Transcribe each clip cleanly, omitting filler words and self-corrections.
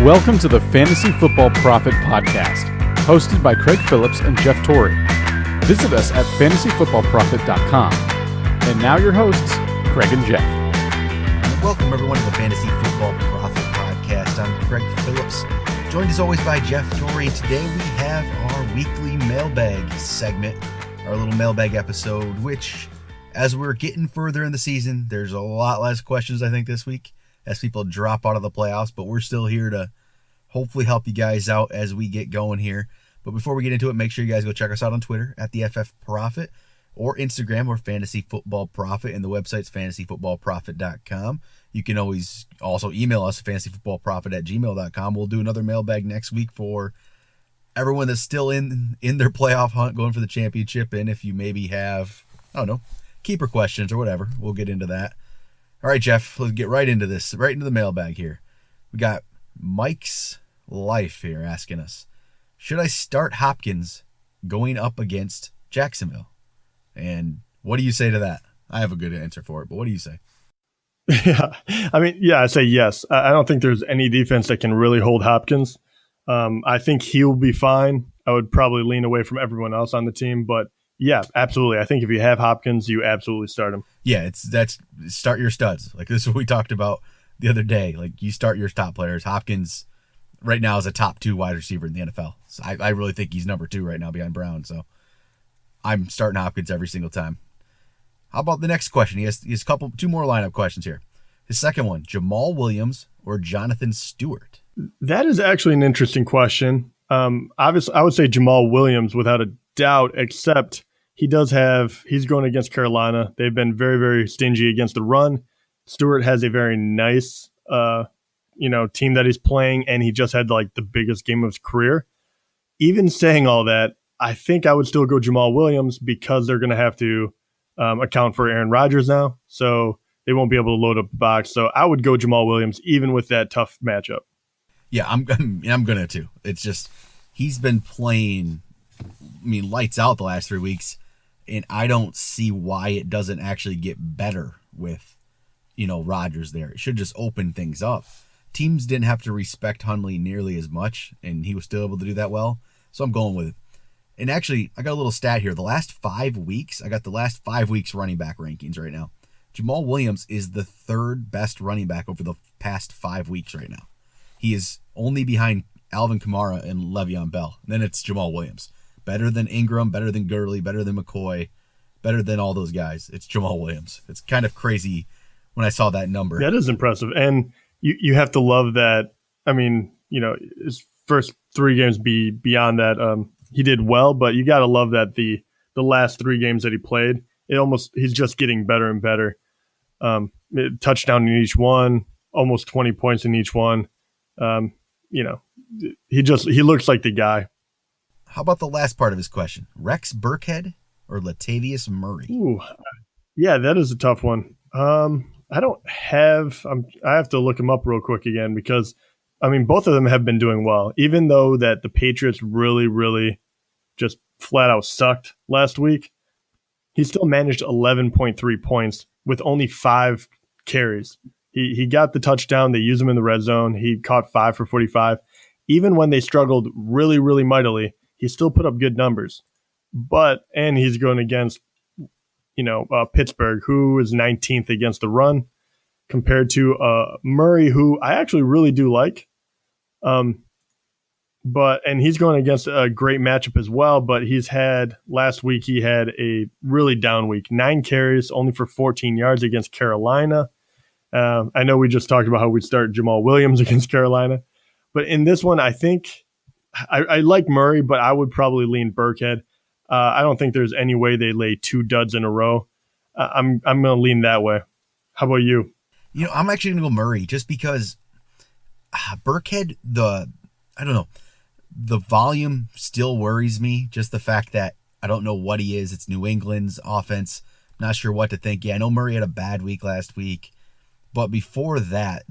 Welcome to the Fantasy Football Prophet podcast, hosted by Craig Phillips and Jeff Torrey. Visit us at fantasyfootballprophet.com. And now your hosts, Craig and Jeff. Welcome everyone to the Fantasy Football Prophet podcast. I'm Craig Phillips, joined as always by Jeff Torrey. Today we have our weekly mailbag segment, our little mailbag episode, which, as we're getting further in the season, there's a lot less questions, I think, this week as people drop out of the playoffs, but we're still here to hopefully help you guys out as we get going here. But before we get into it, make sure you guys go check us out on Twitter at the FF Prophet or Instagram or Fantasy Football Prophet, and the website's fantasyfootballprophet.com. You can always also email us, fantasyfootballprophet@gmail.com. We'll do another mailbag next week for everyone that's still in their playoff hunt going for the championship, and if you maybe have, I don't know, keeper questions or whatever, we'll get into that. All right, Jeff, let's get right into this, right into the mailbag here. We got Mike's Life here asking us, should I start Hopkins going up against Jacksonville? And what do you say to that? I have a good answer for it, but what do you say? I say yes. I don't think there's any defense that can really hold Hopkins. I think he'll be fine. I would probably lean away from everyone else on the team, but yeah, absolutely. I think if you have Hopkins, you absolutely start him. Yeah, that's start your studs. Like, this is what we talked about the other day. Like, you start your top players. Hopkins right now is a top 2 wide receiver in the NFL. So I really think he's number 2 right now behind Brown. So I'm starting Hopkins every single time. How about the next question? He has two more lineup questions here. His second one, Jamal Williams or Jonathan Stewart? That is actually an interesting question. Obviously, I would say Jamal Williams without a doubt, except he's going against Carolina. They've been very, very stingy against the run. Stewart has a very nice, team that he's playing, and he just had like the biggest game of his career. Even saying all that, I think I would still go Jamal Williams because they're going to have to account for Aaron Rodgers now, so they won't be able to load up the box. So I would go Jamal Williams even with that tough matchup. Yeah, I'm gonna too. It's just he's been playing, lights out the last 3 weeks, and I don't see why it doesn't actually get better with, Rodgers there. It should just open things up. Teams didn't have to respect Hundley nearly as much, and he was still able to do that well. So I'm going with it. And actually, I got a little stat here. I got the last 5 weeks running back rankings right now. Jamal Williams is the 3rd best running back over the past 5 weeks right now. He is only behind Alvin Kamara and Le'Veon Bell. And then it's Jamal Williams. Better than Ingram, better than Gurley, better than McCoy, better than all those guys. It's Jamal Williams. It's kind of crazy when I saw that number. That is impressive. And you have to love that. His first 3 games beyond that, he did well, but you got to love that the last 3 games that he played, he's just getting better and better. Touchdown in each one, almost 20 points in each one. He looks like the guy. How about the last part of his question? Rex Burkhead or Latavius Murray? Ooh, yeah, that is a tough one. I have to look him up real quick again because, both of them have been doing well. Even though that the Patriots really, really just flat out sucked last week, he still managed 11.3 points with only 5 carries. He got the touchdown. They used him in the red zone. He caught 5 for 45. Even when they struggled really, really mightily, he still put up good numbers. And he's going against, Pittsburgh, who is 19th against the run, compared to Murray, who I actually really do like. And he's going against a great matchup as well. But last week he had a really down week. 9 carries, only for 14 yards against Carolina. I know we just talked about how we'd start Jamal Williams against Carolina. But in this one, I think I like Murray, but I would probably lean Burkhead. I don't think there's any way they lay 2 duds in a row. I'm going to lean that way. How about you? I'm actually going to go Murray just because Burkhead, the volume still worries me. Just the fact that I don't know what he is. It's New England's offense. Not sure what to think. Yeah, I know Murray had a bad week last week, but before that,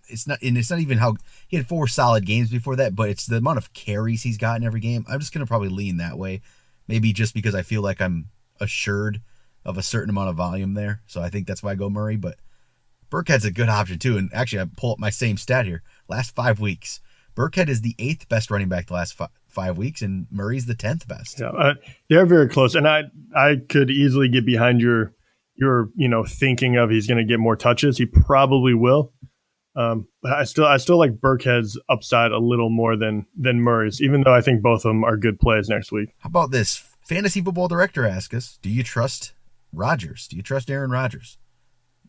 it's not even how he had 4 solid games before that, but it's the amount of carries he's gotten every game. I'm just going to probably lean that way. Maybe just because I feel like I'm assured of a certain amount of volume there. So I think that's why I go Murray, but Burkhead's a good option too. And actually, I pull up my same stat here. last 5 weeks. Burkhead is the 8th best running back the last 5 weeks, and Murray's the 10th best. Yeah, they're very close, and I could easily get behind your thinking of he's going to get more touches. He probably will. But I still like Burkhead's upside a little more than Murray's, even though I think both of them are good plays next week. How about this? Fantasy Football Director asked us, do you trust Rodgers? Do you trust Aaron Rodgers?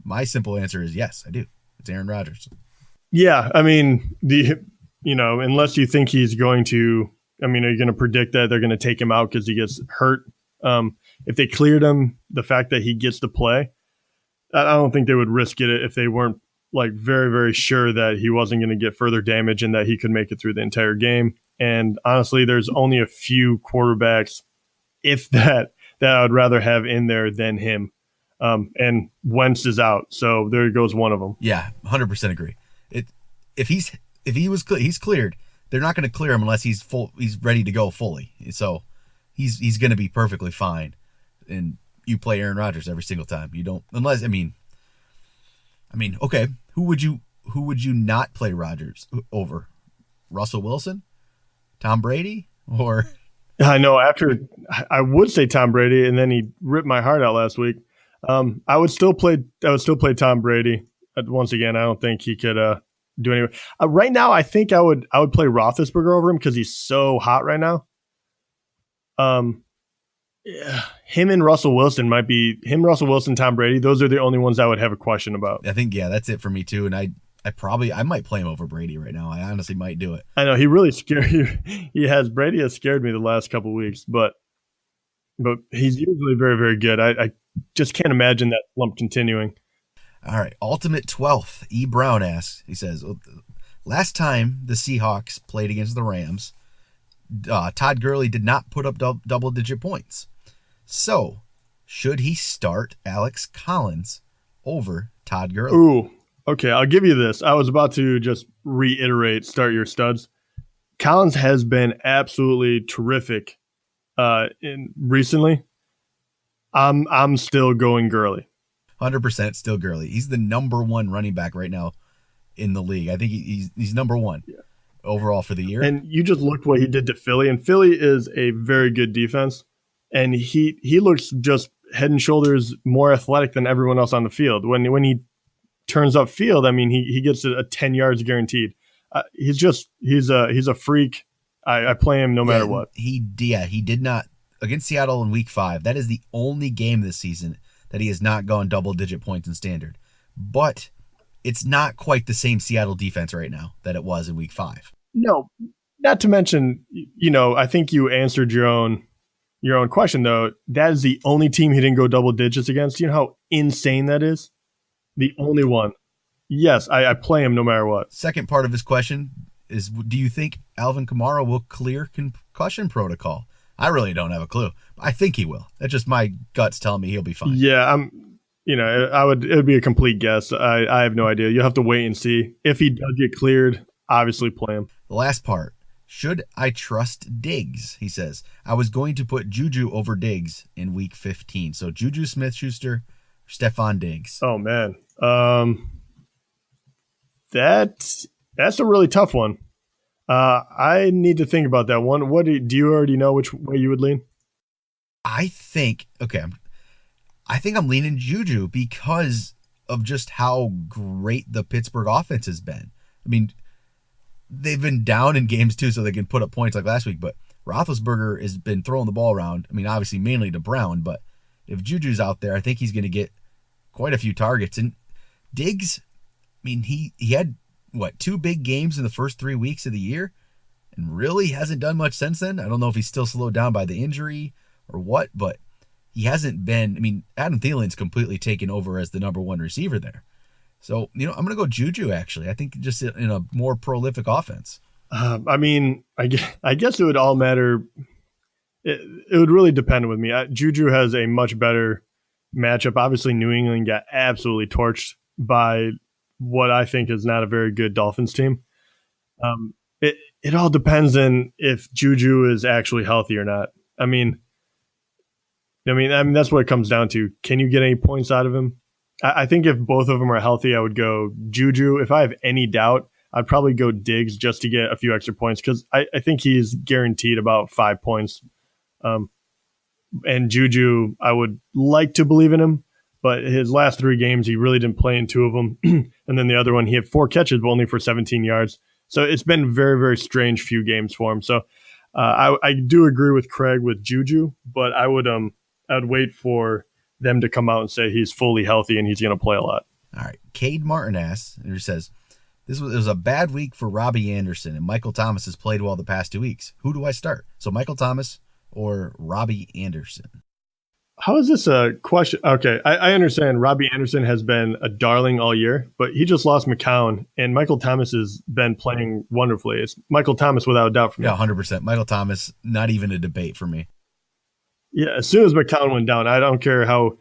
My simple answer is yes, I do. It's Aaron Rodgers. Yeah, I mean, unless you think he's going to, are you going to predict that they're going to take him out because he gets hurt? If they cleared him, the fact that he gets to play, I don't think they would risk it if they weren't like very, very sure that he wasn't going to get further damage and that he could make it through the entire game. And honestly, there's only a few quarterbacks, if that I would rather have in there than him. And Wentz is out, so there goes one of them. Yeah, 100% agree. He's cleared. They're not going to clear him unless he's ready to go fully. So he's going to be perfectly fine. And you play Aaron Rodgers every single time. You don't, unless okay, who would you not play Rodgers over? Russell Wilson, Tom Brady, or? I know. After I would say Tom Brady, and then he ripped my heart out last week. I would still play Tom Brady. Once again, I don't think he could do anything. Right now, I think I would play Roethlisberger over him because he's so hot right now. Yeah, him and Russell Wilson, Tom Brady. Those are the only ones I would have a question about. I think that's it for me too. And I might play him over Brady right now. I honestly might do it. I know he really scared you. Brady has scared me the last couple of weeks, but he's usually very, very good. I just can't imagine that slump continuing. All right, Ultimate 12th. E. Brown asks, he says, last time the Seahawks played against the Rams, Todd Gurley did not put up double-digit points. So, should he start Alex Collins over Todd Gurley? Ooh, okay, I'll give you this. I was about to just reiterate, start your studs. Collins has been absolutely terrific recently. I'm still going Gurley. 100% still Gurley. He's the number one running back right now in the league. I think he's number one overall for the year. And you just looked what he did to Philly, and Philly is a very good defense. And he looks just head and shoulders more athletic than everyone else on the field. When he turns up field, he gets a 10 yards guaranteed. He's a freak. I play him no matter what. He did not against Seattle in Week 5. That is the only game this season that he has not gone double-digit points in standard. But it's not quite the same Seattle defense right now that it was in Week 5. No, not to mention, I think you answered your own question, though. That is the only team he didn't go double digits against. You know how insane that is? The only one. Yes, I play him no matter what. Second part of his question is, do you think Alvin Kamara will clear concussion protocol? I really don't have a clue. I think he will. That's just my guts telling me he'll be fine. Yeah, it would be a complete guess. I have no idea. You'll have to wait and see. If he does get cleared, obviously play him. The last part. Should I trust Diggs? He says, I was going to put Juju over Diggs in Week 15. So Juju Smith-Schuster, Stephon Diggs. Oh, man. That's a really tough one. I need to think about that one. Do you already know which way you would lean? I think I'm leaning Juju because of just how great the Pittsburgh offense has been. They've been down in games too, so they can put up points like last week, but Roethlisberger has been throwing the ball around. Obviously mainly to Brown, but if Juju's out there, I think he's going to get quite a few targets. And Diggs, he had, 2 big games in the first 3 weeks of the year and really hasn't done much since then. I don't know if he's still slowed down by the injury or what, but he hasn't been. Adam Thielen's completely taken over as the number one receiver there. So, I'm going to go Juju, actually. I think just in a more prolific offense. I guess it would all matter. It would really depend with me. Juju has a much better matchup. Obviously, New England got absolutely torched by what I think is not a very good Dolphins team. It all depends on if Juju is actually healthy or not. That's what it comes down to. Can you get any points out of him? I think if both of them are healthy, I would go Juju. If I have any doubt, I'd probably go Diggs just to get a few extra points because I think he's guaranteed about 5 points. And Juju, I would like to believe in him, but his last 3 games, he really didn't play in 2 of them. And then the other one, he had 4 catches, but only for 17 yards. So it's been very, very strange few games for him. So I do agree with Craig with Juju, but I'd wait for them to come out and say he's fully healthy and he's going to play a lot. All right. Cade Martin asks, and he says, it was a bad week for Robbie Anderson, and Michael Thomas has played well the past 2 weeks. Who do I start? So Michael Thomas or Robbie Anderson? How is this a question? Okay, I understand Robbie Anderson has been a darling all year, but he just lost McCown, and Michael Thomas has been playing wonderfully. It's Michael Thomas without a doubt for me. Yeah, 100%. Michael Thomas, not even a debate for me. Yeah, as soon as McCown went down, I don't care how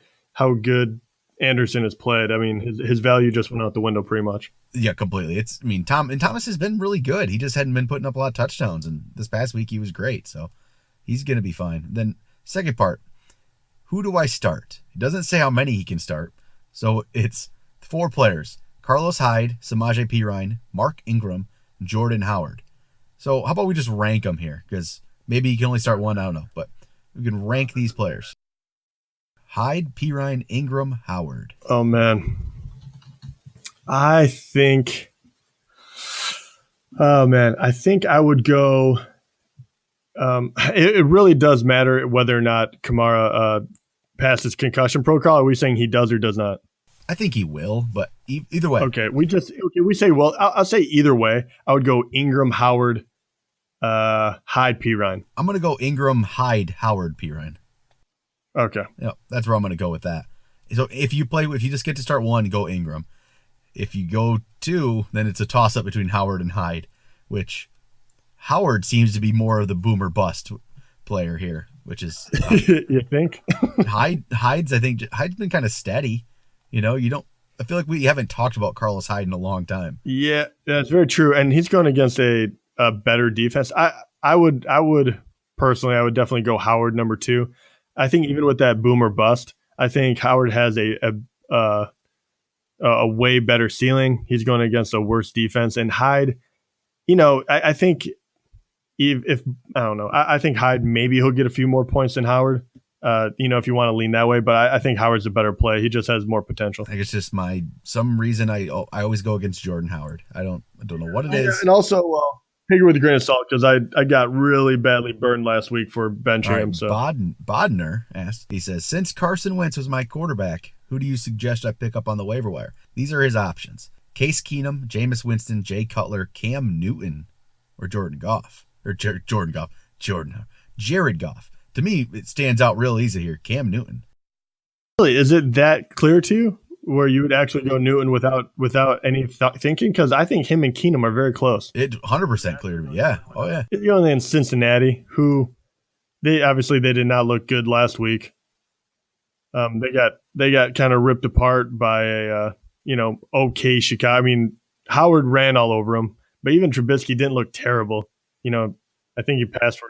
good Anderson has played. I mean, his value just went out the window pretty much. Yeah, completely. Thomas has been really good. He just hadn't been putting up a lot of touchdowns, and this past week he was great, so he's going to be fine. Then second part, who do I start? It doesn't say how many he can start. So it's 4 players: Carlos Hyde, Samaje Perine, Mark Ingram, Jordan Howard. So how about we just rank them here? Because maybe you can only start one, I don't know. But we can rank these players. Hyde, Perine, Ingram, Howard. Oh, man. I think I would go. It really does matter whether or not Kamara passed his concussion protocol. Are we saying he does or does not? I think he will, but either way. Okay, we say, well, I'll say either way. I would go Ingram, Howard, Hyde, Perine. I'm going to go Ingram, Hyde, Howard, Perine. Okay. Yeah, that's where I'm going to go with that. So if you just get to start 1, go Ingram. If you go 2, then it's a toss-up between Howard and Hyde, which Howard seems to be more of the boomer bust player here, which is you think? Hyde's been kind of steady. I feel like we haven't talked about Carlos Hyde in a long time. Yeah, that's very true. And he's going against a better defense. I would definitely go Howard number 2. I think even with that boomer bust, I think Howard has a way better ceiling. He's going against a worse defense. And Hyde, I think if I don't know, I think Hyde, maybe he'll get a few more points than Howard, if you want to lean that way. But I think Howard's a better play. He just has more potential. I think it's just some reason I always go against Jordan Howard. I don't know what it is. And also, take it with a grain of salt because I got really badly burned last week for benching him. So Bodner asked, he says, since Carson Wentz was my quarterback, who do you suggest I pick up on the waiver wire? These are his options: Case Keenum, Jameis Winston, Jay Cutler, Cam Newton, or Jared Goff. To me, it stands out real easy here. Cam Newton. Really, is it that clear to you where you would actually go Newton without any thinking? Because I think him and Keenum are very close. It's 100% clear to me. Yeah. Oh yeah. In Cincinnati, who they did not look good last week. They got kind of ripped apart by a okay Chicago. I mean, Howard ran all over him, but even Trubisky didn't look terrible. I think he passed for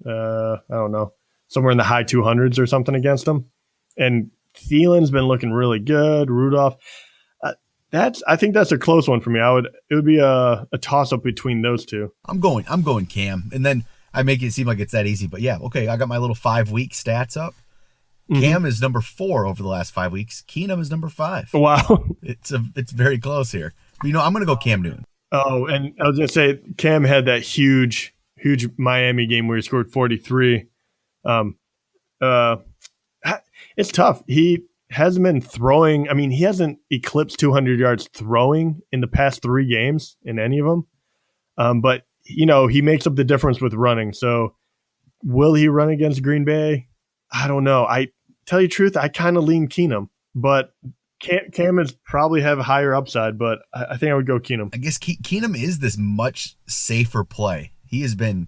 I don't know, somewhere in the high 200s or something against him. And Thielen's been looking really good. Rudolph, I think that's a close one for me. It would be a toss up between those two. I'm going Cam, and then I make it seem like it's that easy. But yeah, okay, I got my little 5-week stats up. Mm-hmm. Cam is number 4 over the last 5 weeks. Keenum is number 5. Wow, it's very close here. But, I'm going to go Cam Newton. Oh, and I was going to say Cam had that huge Miami game where he scored 43. It's tough. He hasn't been throwing. I mean, he hasn't eclipsed 200 yards throwing in the past 3 games in any of them. But he makes up the difference with running. So will he run against Green Bay? I don't know. I tell you the truth, I kind of lean Keenum, but Cam is probably have a higher upside, but I think I would go Keenum. I guess Keenum is this much safer play. He has been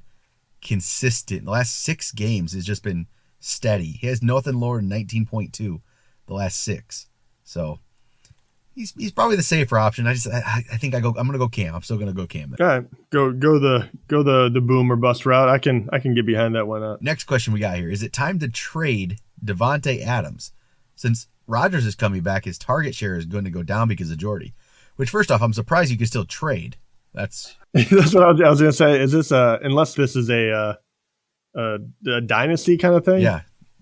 consistent. The last 6 games has just been steady. He has nothing lower than 19.2 the last 6. So he's probably the safer option. I think I'm going to go Cam. I'm still going to go Cam. All right, go the boom or bust route. I can get behind that. Why not? Next question we got here: is it time to trade Devontae Adams? Since Rodgers is coming back, his target share is going to go down because of Jordy. Which, first off, I'm surprised you can still trade. That's That's what I was going to say. Is this unless this is a dynasty kind of thing? yeah,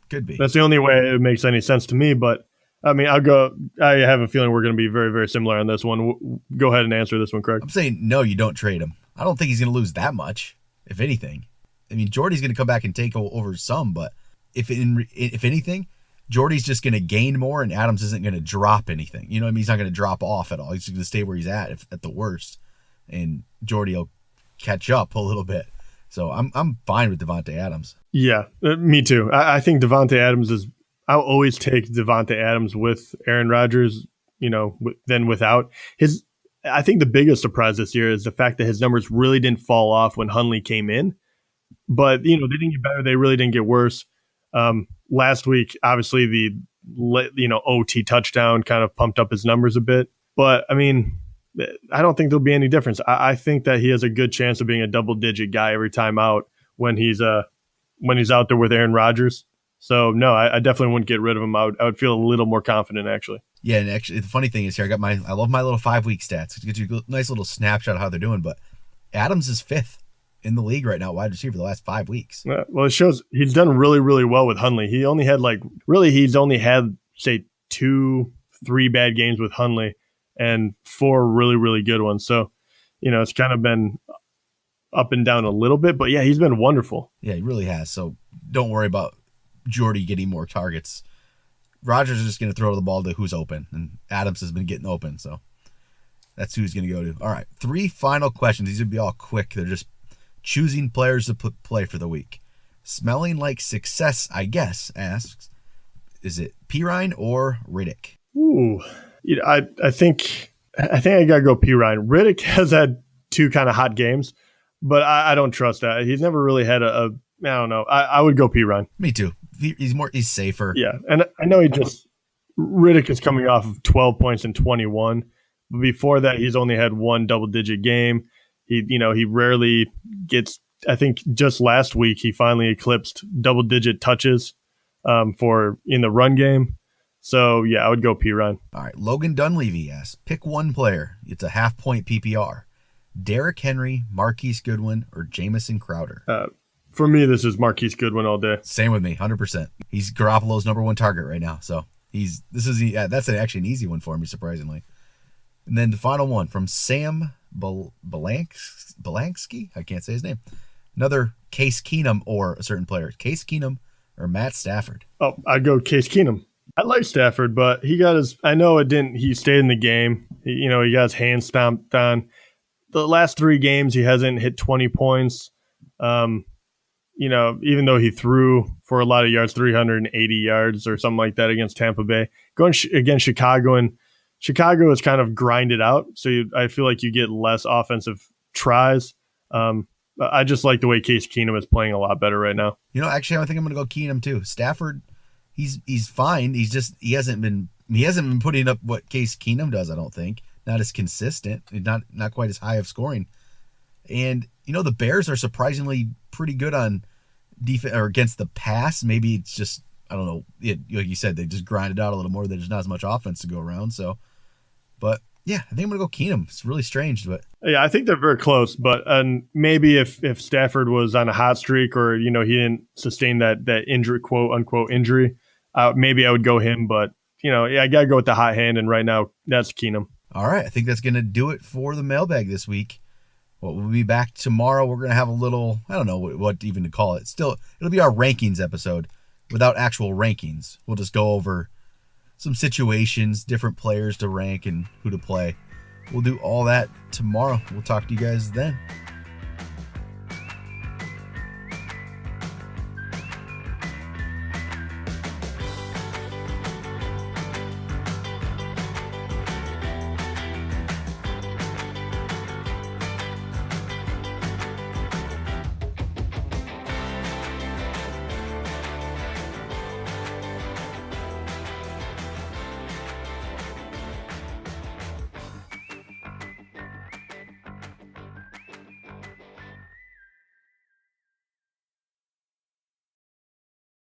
could be. That's the only way it makes any sense to me. But I mean, I have a feeling we're going to be very, very similar on this one. Go ahead and answer this one, Craig. I'm saying no, you don't trade him. I don't think he's going to lose that much, if anything. I mean, Jordy's going to come back and take over some, but if anything, Jordy's just going to gain more, and Adams isn't going to drop anything. You know what I mean? He's not going to drop off at all. He's going to stay where he's at the worst, and Jordy will catch up a little bit. So I'm fine with Devontae Adams. Yeah, me too. I think Devontae Adams is. I'll always take Devontae Adams with Aaron Rodgers. Than without his. I think the biggest surprise this year is the fact that his numbers really didn't fall off when Hundley came in. But, they didn't get better. They really didn't get worse. Last week, obviously, the OT touchdown kind of pumped up his numbers a bit. But, I mean, I don't think there'll be any difference. I think that he has a good chance of being a double-digit guy every time out when he's out there with Aaron Rodgers. So, no, I definitely wouldn't get rid of him. I would feel a little more confident, actually. Yeah, and actually, the funny thing is here, I love my little 5-week stats. It gives you a nice little snapshot of how they're doing. But Adams is 5th in the league right now, wide receiver, the last 5 weeks. Well, it shows he's done really, really well with Hundley. He's only had, say, 2-3 bad games with Hundley and 4 really, really good ones. So, it's kind of been up and down a little bit. But, yeah, he's been wonderful. Yeah, he really has. So don't worry about Jordy getting more targets. Rodgers is just going to throw the ball to who's open, and Adams has been getting open. So that's who he's going to go to. All right, 3 final questions. These would be all quick. They're just choosing players to play for the week. Smelling like success, I guess, asks, is it Pirine or Riddick? Ooh, I think I gotta go Pirine. Riddick has had 2 kind of hot games, but I don't trust that. He's never really had I don't know. I would go Pirine. Me too. He's safer. Yeah, and I know Riddick is coming off of 12 points in 21. But before that, he's only had 1 double-digit game. He rarely gets. I think just last week he finally eclipsed double-digit touches in the run game. So yeah, I would go Pirine. All right, Logan Dunleavy asks, pick one player. It's a half-point PPR. Derrick Henry, Marquise Goodwin, or Jamison Crowder. For me, this is Marquise Goodwin all day. Same with me, 100%. He's Garoppolo's number 1 target right now. So that's actually an easy one for me, surprisingly. And then the final one from Sam Belansky. I can't say his name. Another Case Keenum or a certain player. Case Keenum or Matt Stafford. Oh, I'd go Case Keenum. I like Stafford, but he stayed in the game. He got his hand stomped on. The last 3 games, he hasn't hit 20 points. Even though he threw for a lot of yards, 380 yards or something like that against Tampa Bay. Going against Chicago, and Chicago is kind of grinded out, so I feel like you get less offensive tries. I just like the way Case Keenum is playing a lot better right now. Actually, I think I'm going to go Keenum too. Stafford, he's fine. He hasn't been putting up what Case Keenum does. I don't think, not as consistent, not quite as high of scoring. And the Bears are surprisingly pretty good on defense or against the pass. Maybe it's just, I don't know. Like you said, they just grind it out a little more. There's not as much offense to go around. So, but yeah, I think I'm gonna go Keenum. It's really strange, but yeah, I think they're very close. But maybe if Stafford was on a hot streak or he didn't sustain that injury, quote unquote injury, maybe I would go him. But I gotta go with the hot hand, and right now that's Keenum. All right, I think that's gonna do it for the mailbag this week. Well, we'll be back tomorrow. We're going to have a little, I don't know what even to call it. It'll be our rankings episode without actual rankings. We'll just go over some situations, different players to rank and who to play. We'll do all that tomorrow. We'll talk to you guys then.